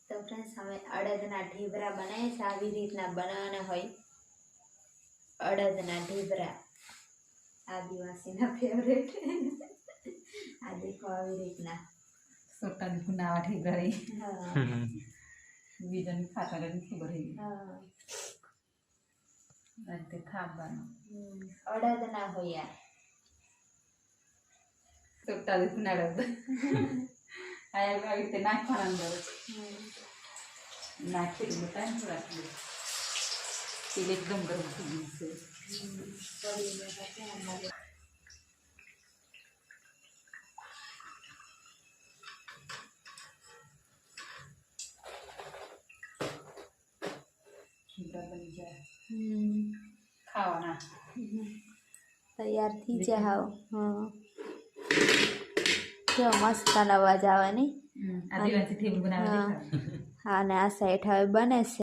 તો ફ્રેન્ડ્સ અમે અડદના ઢીબરા બનાવીએ છીએ આવી રીતના બનાવવાના હોય અડદના ઢીબરા આદિવાસીના ફેવરેટ આ દેખો આવી રીતના સોટાની ભુનાવા ઢીબરા રહી હા બીજાની ખાતા નથી ખબર હા તે ખાવાનું અડદના હોય સોટાની ભુનાડા આ આવી રીતે નાખવાના અંદર નાખી દીધું ટાઈમ રાખી તેલ એકદમ ગરમ થઈ ગયું છે બની જાય ખાવાના તૈયાર થઈ જાય હાવ હા કેવો મસ્ત અવાજ આવે નહીં આદિવાસી થેપલું બનાવવા હા અને આ સાઈડ હવે બને છે